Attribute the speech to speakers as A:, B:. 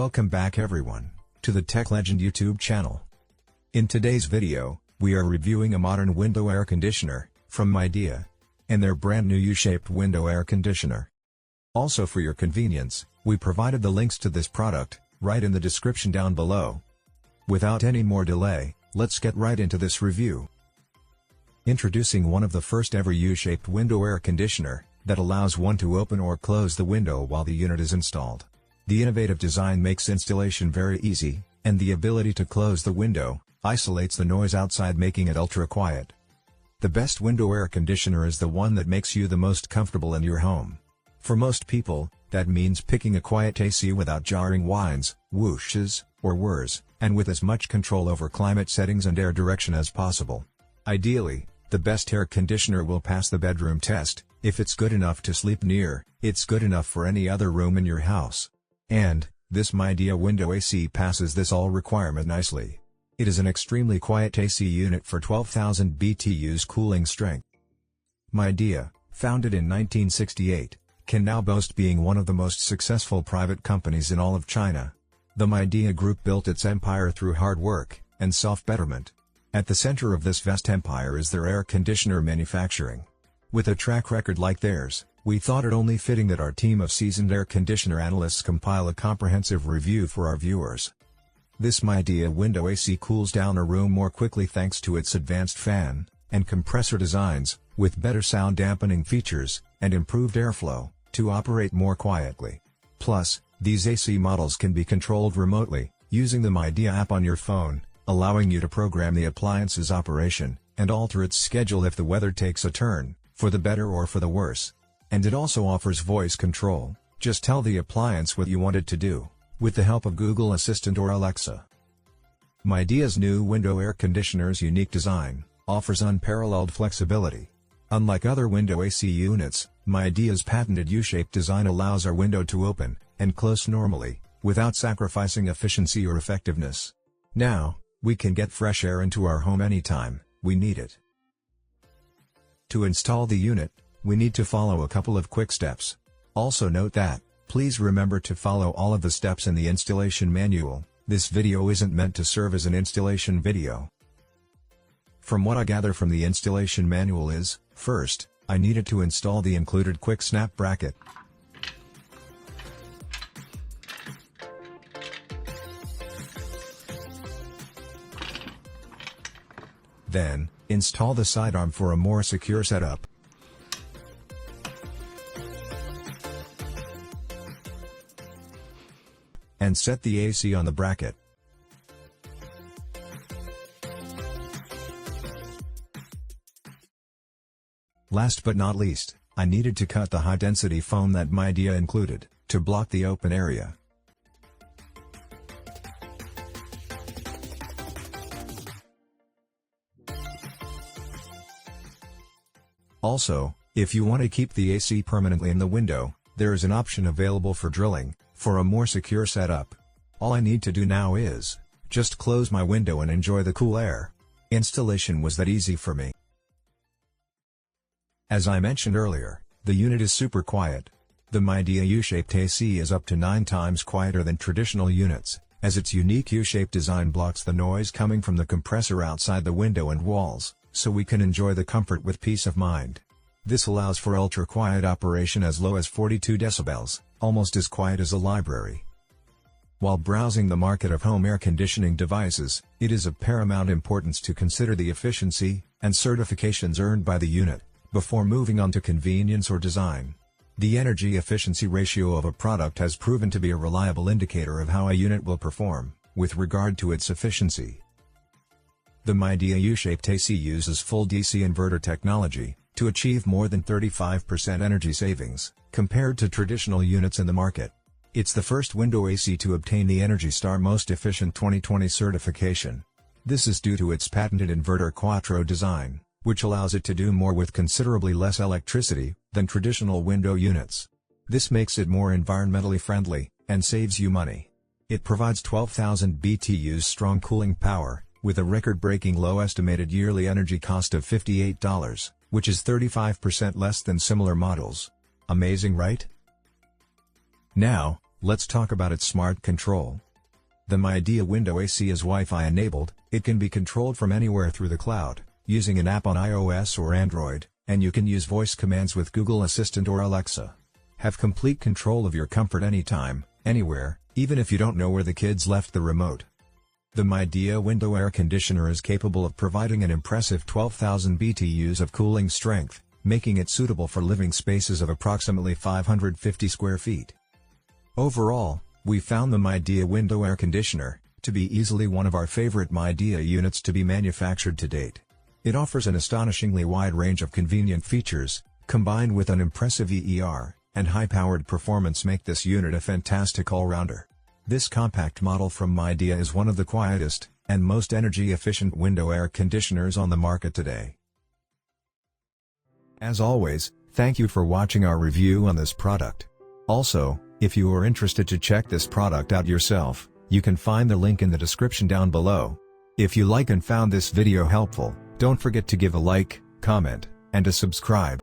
A: Welcome back everyone, to the Tech Legend YouTube channel. In today's video, we are reviewing a modern window air conditioner, from Midea, and their brand new U-shaped window air conditioner. Also for your convenience, we provided the links to this product, right in the description down below. Without any more delay, let's get right into this review. Introducing one of the first ever U-shaped window air conditioner, that allows one to open or close the window while the unit is installed. The innovative design makes installation very easy, and the ability to close the window isolates the noise outside, making it ultra quiet. The best window air conditioner is the one that makes you the most comfortable in your home. For most people, that means picking a quiet AC without jarring whines, whooshes, or whirs, and with as much control over climate settings and air direction as possible. Ideally, the best air conditioner will pass the bedroom test. If it's good enough to sleep near, it's good enough for any other room in your house. And this Midea window AC passes this all requirement nicely. It is an extremely quiet AC unit for 12,000 BTUs cooling strength. Midea, founded in 1968, can now boast being one of the most successful private companies in all of China. The Midea Group built its empire through hard work and self-betterment. At the center of this vast empire is their air conditioner manufacturing. With a track record like theirs, we thought it only fitting that our team of seasoned air conditioner analysts compile a comprehensive review for our viewers. This Midea window AC cools down a room more quickly thanks to its advanced fan and compressor designs, with better sound dampening features and improved airflow, to operate more quietly. Plus, these AC models can be controlled remotely, using the Midea app on your phone, allowing you to program the appliance's operation and alter its schedule if the weather takes a turn, for the better or for the worse. And it also offers voice control. Just tell the appliance what you want it to do, with the help of Google Assistant or Alexa. Midea's new window air conditioner's unique design offers unparalleled flexibility. Unlike other window AC units, Midea's patented U-shaped design allows our window to open and close normally, without sacrificing efficiency or effectiveness. Now, we can get fresh air into our home anytime we need it. To install the unit, we need to follow a couple of quick steps. Also note that, please remember to follow all of the steps in the installation manual. This video isn't meant to serve as an installation video. From what I gather from the installation manual is, first, I needed to install the included quick snap bracket. Then, install the sidearm for a more secure setup. And set the AC on the bracket. Last but not least, I needed to cut the high-density foam that Midea included, to block the open area. Also, if you want to keep the AC permanently in the window, there is an option available for drilling, for a more secure setup. All I need to do now is just close my window and enjoy the cool air. Installation was that easy for me. As I mentioned earlier, the unit is super quiet. The Midea U-shaped AC is up to 9 times quieter than traditional units, as its unique U-shaped design blocks the noise coming from the compressor outside the window and walls, so we can enjoy the comfort with peace of mind. This allows for ultra-quiet operation as low as 42 decibels, almost as quiet as a library. While browsing the market of home air conditioning devices, it is of paramount importance to consider the efficiency and certifications earned by the unit, before moving on to convenience or design. The energy efficiency ratio of a product has proven to be a reliable indicator of how a unit will perform, with regard to its efficiency. The Midea U-shaped AC uses full DC inverter technology, to achieve more than 35% energy savings, compared to traditional units in the market. It's the first window AC to obtain the Energy Star Most Efficient 2020 certification. This is due to its patented inverter quattro design, which allows it to do more with considerably less electricity than traditional window units. This makes it more environmentally friendly, and saves you money. It provides 12,000 BTUs strong cooling power, with a record-breaking low estimated yearly energy cost of $58, which is 35% less than similar models. Amazing, right? Now, Let's talk about its smart control. The Midea window AC is Wi-Fi enabled. It can be controlled from anywhere through the cloud, using an app on iOS or Android, and you can use voice commands with Google Assistant or Alexa. Have complete control of your comfort anytime, anywhere, even if you don't know where the kids left the remote. The Midea window air conditioner is capable of providing an impressive 12,000 BTUs of cooling strength, making it suitable for living spaces of approximately 550 square feet. Overall, we found the Midea window air conditioner to be easily one of our favorite Midea units to be manufactured to date. It offers an astonishingly wide range of convenient features, combined with an impressive EER and high-powered performance make this unit a fantastic all-rounder. This compact model from Midea is one of the quietest and most energy-efficient window air conditioners on the market today. As always, thank you for watching our review on this product. Also, if you are interested to check this product out yourself, you can find the link in the description down below. If you like and found this video helpful, don't forget to give a like, comment, and to subscribe.